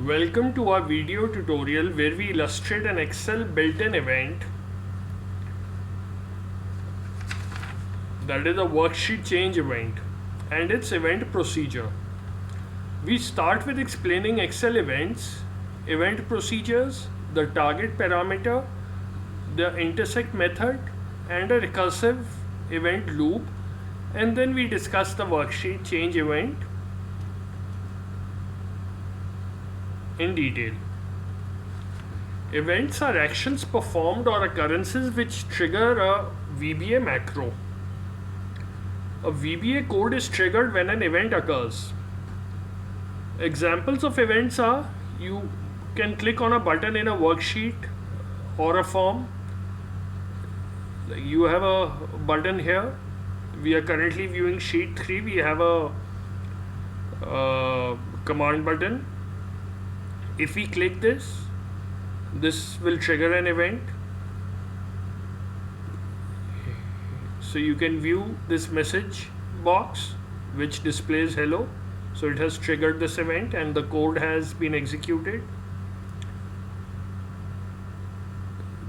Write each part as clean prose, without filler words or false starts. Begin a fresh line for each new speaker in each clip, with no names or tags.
Welcome to our video tutorial where we illustrate an Excel built-in event, that is a worksheet change event, and its event procedure. We start with explaining Excel events, event procedures, the target parameter, the intersect method, and a recursive event loop, and then we discuss the worksheet change event in detail. Events are actions performed or occurrences which trigger a VBA macro. A VBA code is triggered when an event occurs. Examples of events are: you can click on a button in a worksheet or a form. You have a button here. We are currently viewing sheet 3. We have a command button. If we click this will trigger an event. So you can view this message box which displays hello. So it has triggered this event and the code has been executed.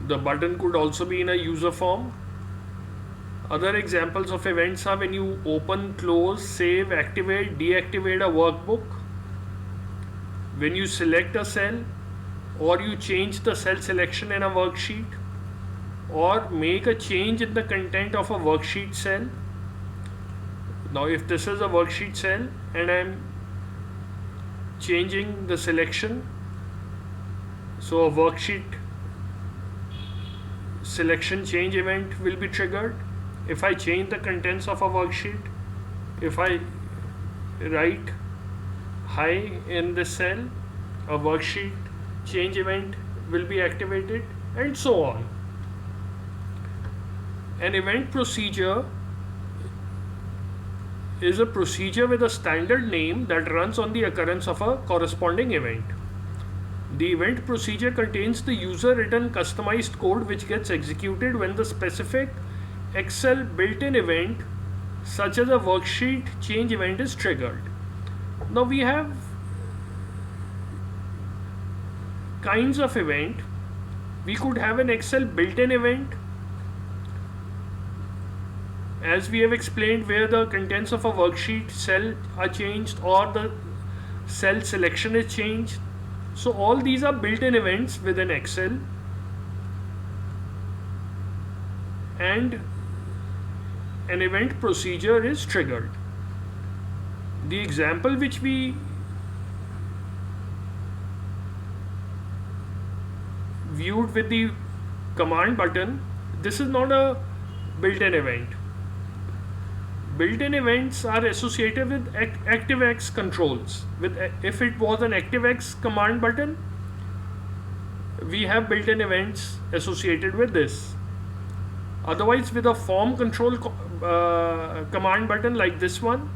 The button could also be in a user form. Other examples of events are when you open, close, save, activate, deactivate a workbook, when you select a cell, or you change the cell selection in a worksheet, or make a change in the content of a worksheet cell. Now if this is a worksheet cell and I am changing the selection, so a worksheet selection change event will be triggered. If I change the contents of a worksheet, if I write hi in this cell, a worksheet change event will be activated, and so on. An event procedure is a procedure with a standard name that runs on the occurrence of a corresponding event. The event procedure contains the user written customized code which gets executed when the specific Excel built-in event, such as a worksheet change event, is triggered. Now we have kinds of event. We could have an Excel built-in event, as we have explained, where the contents of a worksheet cell are changed or the cell selection is changed. So all these are built-in events within Excel, and an event procedure is triggered. The example which we viewed with the command button, this is not a built-in event. Built-in events are associated with ActiveX controls. If it was an ActiveX command button, we have built-in events associated with this. Otherwise, with a form control command button like this one,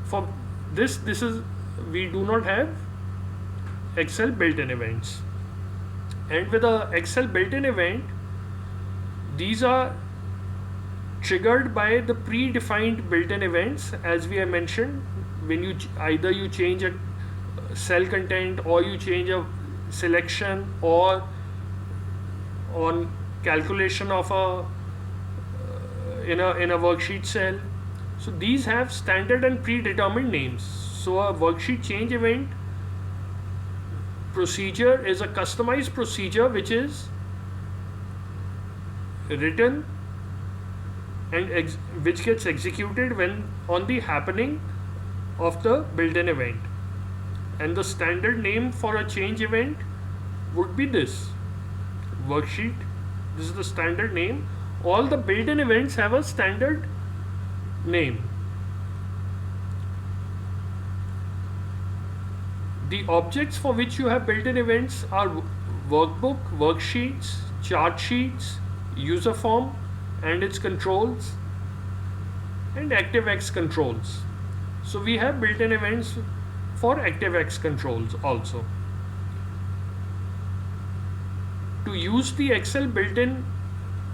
for this is, we do not have Excel built-in events. And with a Excel built-in event, these are triggered by the predefined built-in events, as we have mentioned. When you either you change a cell content, or you change a selection, or on calculation of a in a worksheet cell. So these have standard and predetermined names. So a worksheet change event procedure is a customized procedure which is written and which gets executed when on the happening of the built-in event. And the standard name for a change event would be this worksheet. This is the standard name. All the built-in events have a standard name. The objects for which you have built-in events are workbook, worksheets, chart sheets, user form and its controls, and ActiveX controls. So we have built-in events for ActiveX controls also. To use the Excel built-in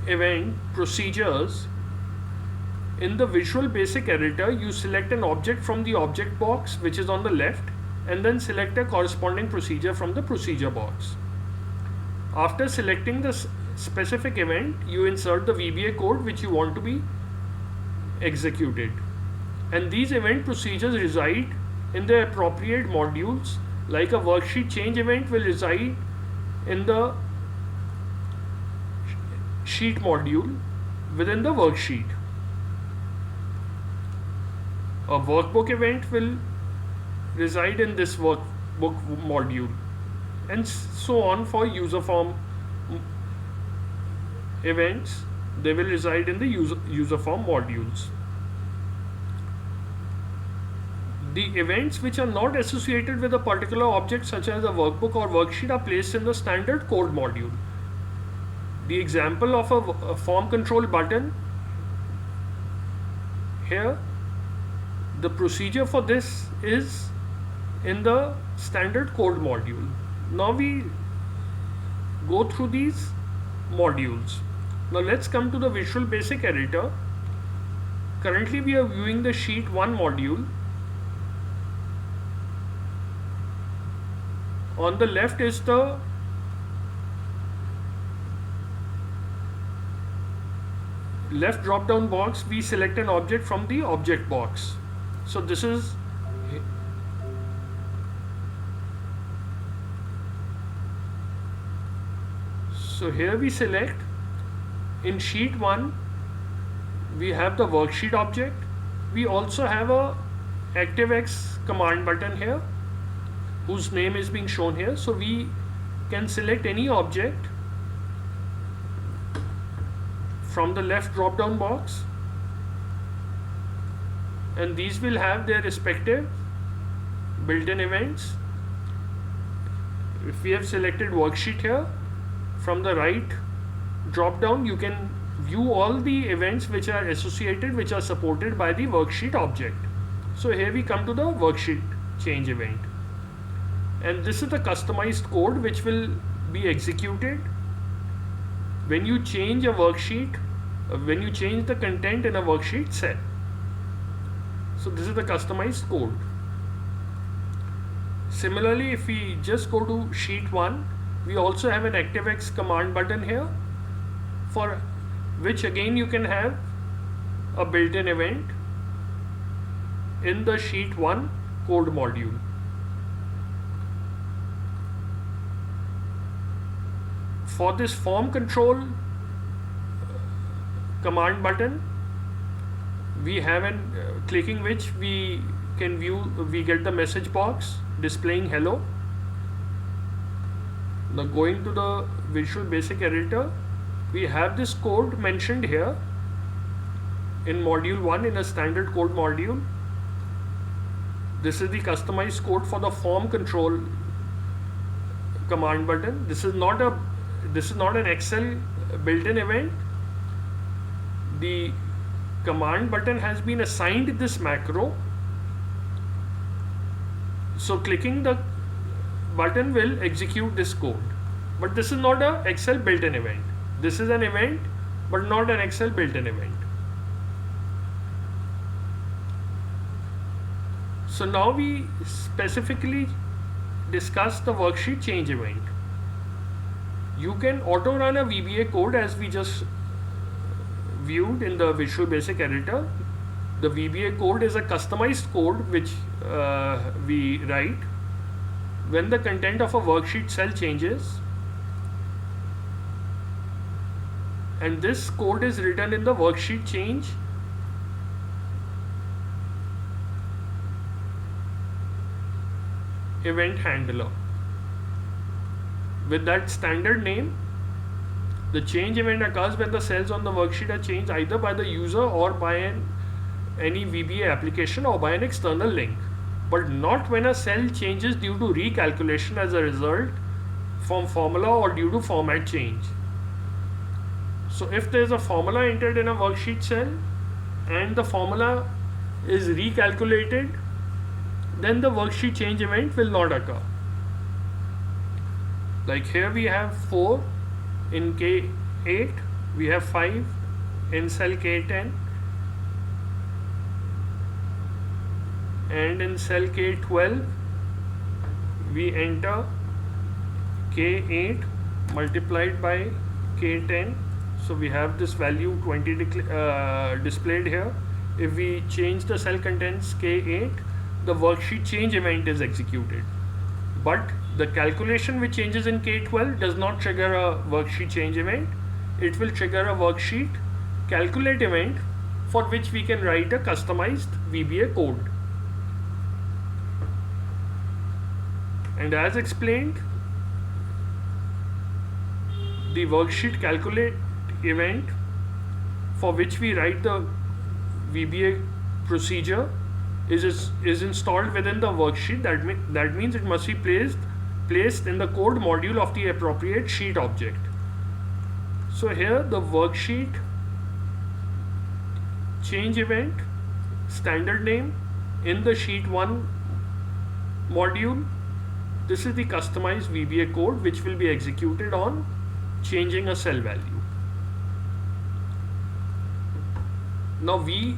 event procedures, in the Visual Basic editor, you select an object from the object box which is on the left and then select a corresponding procedure from the procedure box. After selecting the specific event, you insert the VBA code which you want to be executed. And these event procedures reside in the appropriate modules. Like a worksheet change event will reside in the sheet module within the worksheet. A workbook event will reside in this workbook module, and so on for user form events. They will reside in the user form modules. The events which are not associated with a particular object, such as a workbook or worksheet, are placed in the standard code module. The example of a form control button here, the procedure for this is in the standard code module. Now we go through these modules. Now let's come to the Visual Basic editor. Currently we are viewing the sheet 1 module. On the left is the left drop down box. We select an object from the object box. So this is here we select in sheet 1 we have the worksheet object. We also have a ActiveX command button here whose name is being shown here. So we can select any object from the left drop down box, and these will have their respective built-in events. If we have selected worksheet here, from the right drop down you can view all the events which are associated, which are supported by the worksheet object. So here we come to the worksheet change event, and this is the customized code which will be executed when you change a worksheet, when you change the content in a worksheet cell. So this is the customized code. Similarly, if we just go to sheet 1, we also have an ActiveX command button here, for which again you can have a built-in event in the sheet 1 code module. For this form control command button, we have an clicking which we can view, we get the message box displaying hello. Now going to the Visual Basic editor, we have this code mentioned here in module 1 in a standard code module. This is the customized code for the form control command button. This is not an Excel built-in event. The command button has been assigned this macro. So clicking the button will execute this code. But this is not an Excel built-in event. This is an event, but not an Excel built-in event. So now we specifically discuss the worksheet change event. You can auto run a VBA code as we just viewed in the Visual Basic editor. The VBA code is a customized code which we write when the content of a worksheet cell changes, and this code is written in the worksheet change event handler with that standard name. The change event occurs when the cells on the worksheet are changed either by the user or by any VBA application or by an external link, but not when a cell changes due to recalculation as a result from formula or due to format change. So if there is a formula entered in a worksheet cell and the formula is recalculated, then the worksheet change event will not occur. Like here we have 4 in K8, we have 5 in cell K10, and in cell K12 we enter K8 multiplied by K10. So we have this value 20 displayed here. If we change the cell contents K8, the worksheet change event is executed. But the calculation which changes in K12 does not trigger a worksheet change event. It will trigger a worksheet calculate event for which we can write a customized VBA code. And as explained, the worksheet calculate event for which we write the VBA procedure is installed within the worksheet. That means it must be placed in the code module of the appropriate sheet object. So here the worksheet change event standard name in the sheet 1 module. This is the customized VBA code which will be executed on changing a cell value. Now we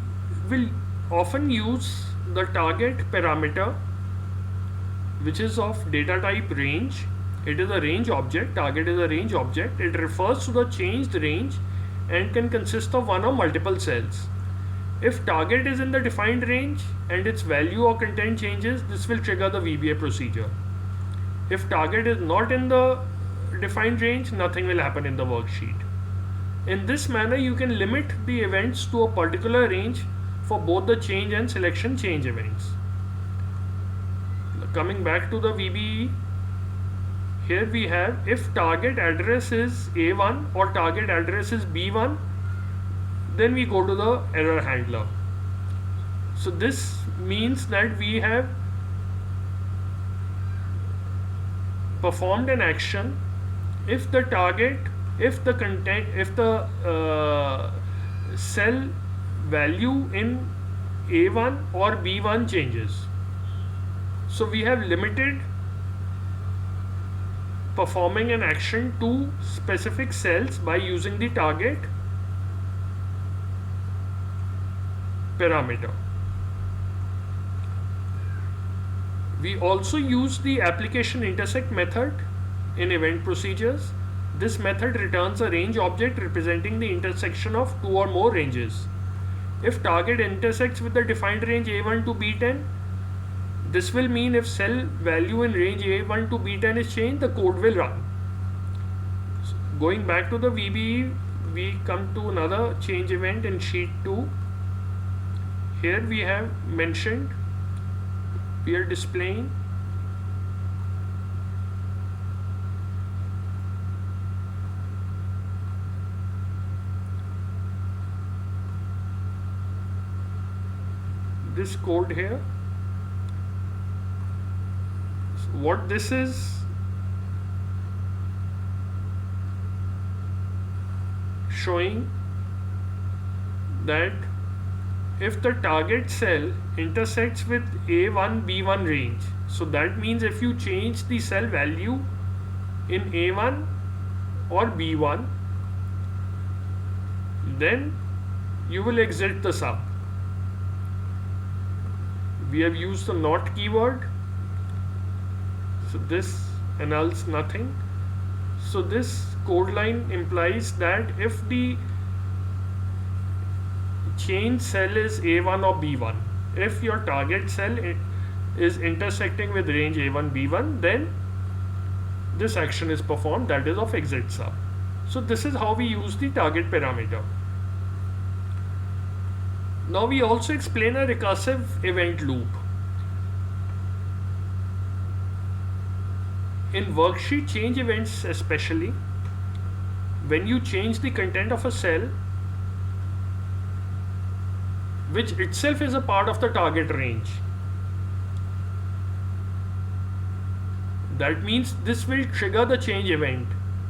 will often use the target parameter, which is of data type range. It is a range object. Target is a range object. It refers to the changed range and can consist of one or multiple cells. If target is in the defined range and its value or content changes, this will trigger the VBA procedure. If target is not in the defined range, nothing will happen in the worksheet. In this manner, you can limit the events to a particular range for both the change and selection change events. Coming back to the VBE, here we have if target address is A1 or target address is B1, then we go to the error handler. So this means that we have performed an action if the target, if the content, if the cell value in A1 or B1 changes. So we have limited performing an action to specific cells by using the target parameter. We also use the application intersect method in event procedures. This method returns a range object representing the intersection of two or more ranges. If target intersects with the defined range A1 to B10, this will mean if cell value in range A1 to B10 is changed, the code will run. So going back to the VBE, we come to another change event in sheet 2. Here we have mentioned, we are displaying this code here. So what this is showing that if the target cell intersects with A1 B1 range, so that means if you change the cell value in A1 or B1, then you will exit the sub. We have used the not keyword, so this annuls nothing. So this code line implies that if the change cell is A1 or B1, if your target cell is intersecting with range A1 B1, then this action is performed, that is of exit sub. So this is how we use the target parameter. Now we also explain a recursive event loop. In worksheet change events especially, when you change the content of a cell, which itself is a part of the target range, that means this will trigger the change event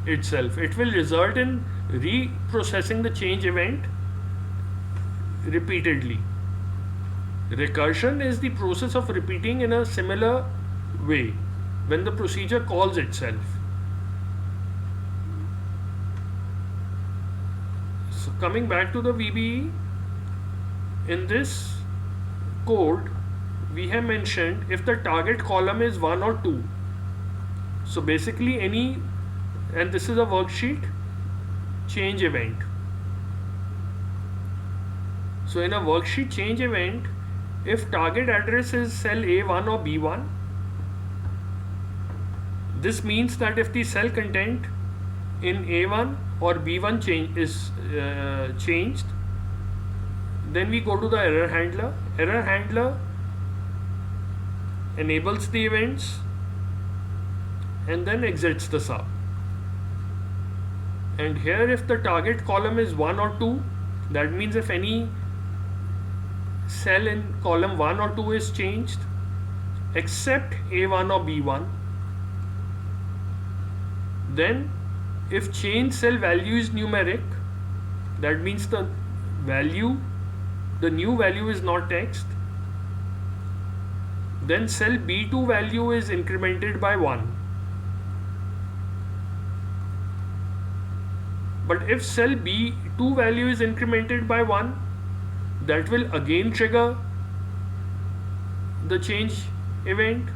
itself. It will result in reprocessing the change event repeatedly. Recursion is the process of repeating in a similar way when the procedure calls itself. So coming back to the VBE, in this code we have mentioned if the target column is 1 or 2, So basically and this is a worksheet change event. So in a worksheet change event, if target address is cell A1 or B1, this means that if the cell content in A1 or B1 is changed, then we go to the error handler. Error handler enables the events and then exits the sub. And here if the target column is 1 or 2, that means if any cell in column 1 or 2 is changed except A1 or B1, then if change cell value is numeric, that means the new value is not text, then cell B2 value is incremented by 1. But if cell B2 value is incremented by 1, that will again trigger the change event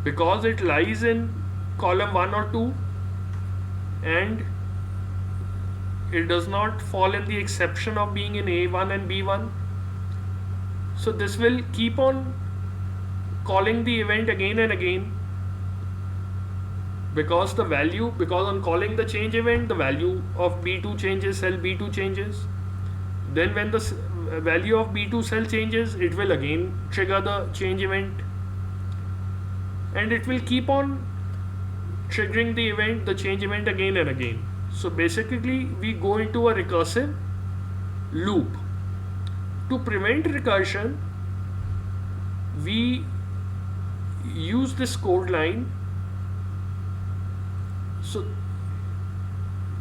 because it lies in column 1 or 2 and it does not fall in the exception of being in A1 and B1. So this will keep on calling the event again and again because on calling the change event, the value of B2 changes, cell B2 changes. Then when the value of B2 cell changes, it will again trigger the change event. And it will keep on triggering the change event again and again. So basically we go into a recursive loop. To prevent recursion, we use this code line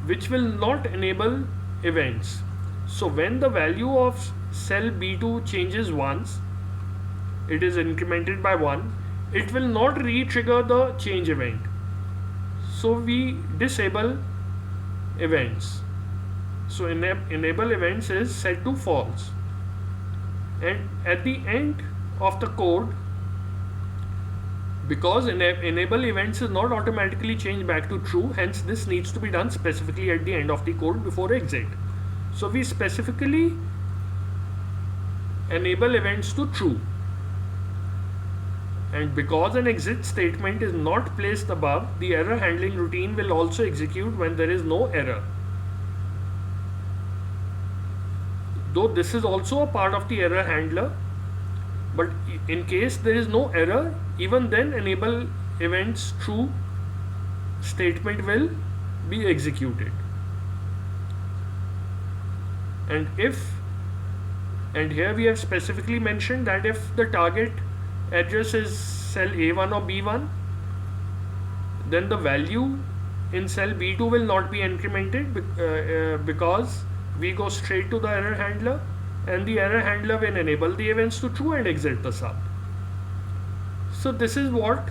which will not enable events. So when the value of cell B2 changes once, it is incremented by 1, it will not re-trigger the change event. So we disable events. So enable events is set to false. And at the end of the code, because enable events is not automatically changed back to true, hence this needs to be done specifically at the end of the code before exit. So we specifically enable events to true. And because an exit statement is not placed above, the error handling routine will also execute when there is no error. Though this is also a part of the error handler, but in case there is no error, even then enable events true statement will be executed. And here we have specifically mentioned that if the target address is cell A1 or B1, then the value in cell B2 will not be incremented because we go straight to the error handler, and the error handler will enable the events to true and exit the sub. So this is what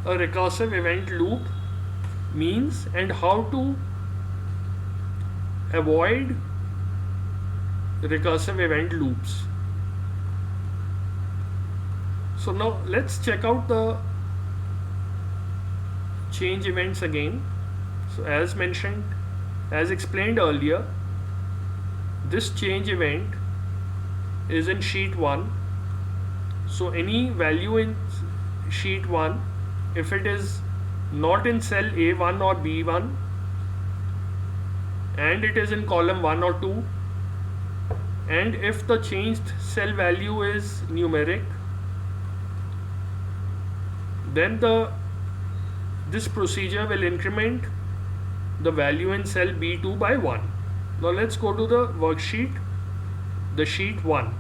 a recursive event loop means and how to avoid recursive event loops. So now let's check out the change events again. So as mentioned, as explained earlier, this change event is in sheet 1. So any value in sheet 1, if it is not in cell A1 or B1 and it is in column 1 or 2, and if the changed cell value is numeric, then this procedure will increment the value in cell B2 by 1. Now let's go to the worksheet, the sheet 1.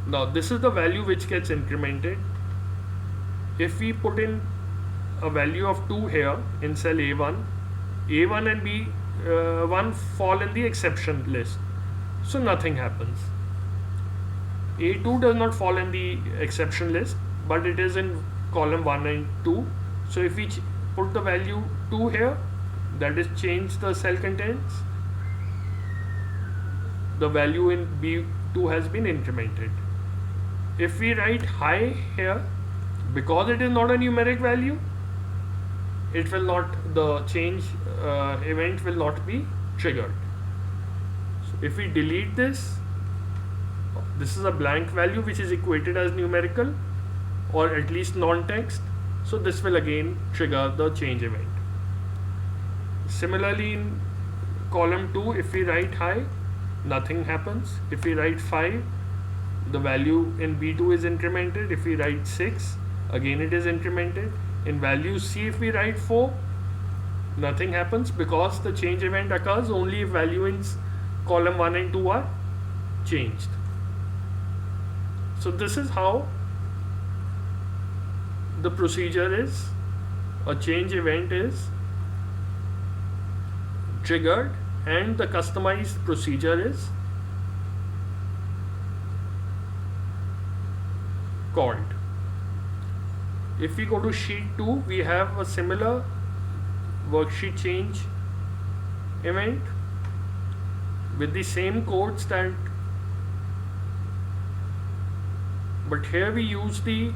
Now this is the value which gets incremented. If we put in a value of 2 here in cell A1 and B1 fall in the exception list, so nothing happens. A2 does not fall in the exception list, but it is in column 1 and 2. So if we put the value 2 here, that is change the cell contents, the value in B2 has been incremented. If we write high here, Because it is not a numeric value, it will not, the change event will not be triggered. So if we delete this is a blank value which is equated as numerical or at least non-text, so this will again trigger the change event. Similarly, in column 2, if we write high, nothing happens. If we write 5, the value in B2 is incremented. If we write 6, again it is incremented. In value C, if we write 4, nothing happens, because the change event occurs only if value in column 1 and 2 are changed. So this is how the procedure is. A change event is triggered and the customized procedure is called. If we go to sheet 2, we have a similar worksheet change event with the same codes that, but here we use the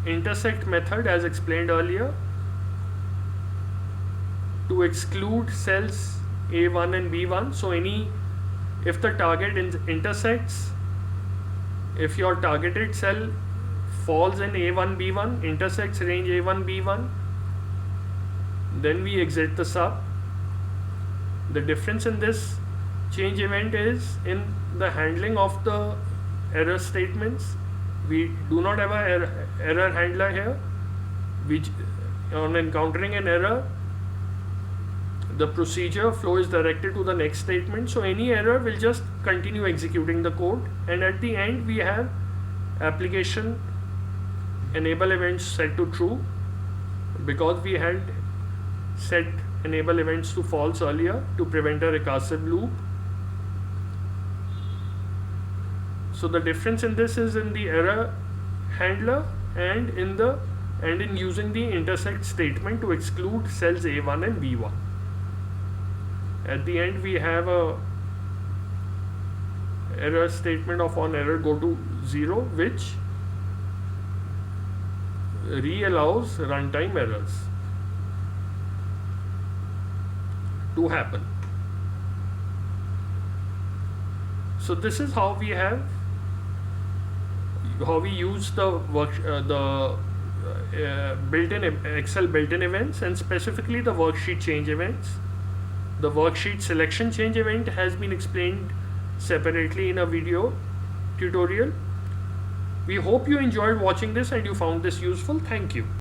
intersect method as explained earlier to exclude cells A1 and B1. So if the target intersects, if your targeted cell falls in A1, B1, intersects range A1, B1, then we exit the sub. The difference in this change event is in the handling of the error statements. We do not have an error handler here, which on encountering an error, the procedure flow is directed to the next statement. So any error will just continue executing the code, and at the end we have application enable events set to true, because we had set enable events to false earlier to prevent a recursive loop. So the difference in this is in the error handler and in using the intersect statement to exclude cells A1 and B1. At the end we have a error statement of on error go to 0, which re-allows runtime errors to happen. So this is how we use the built-in Excel built-in events, and specifically the worksheet change events. The worksheet selection change event has been explained separately in a video tutorial. We hope you enjoyed watching this and you found this useful. Thank you.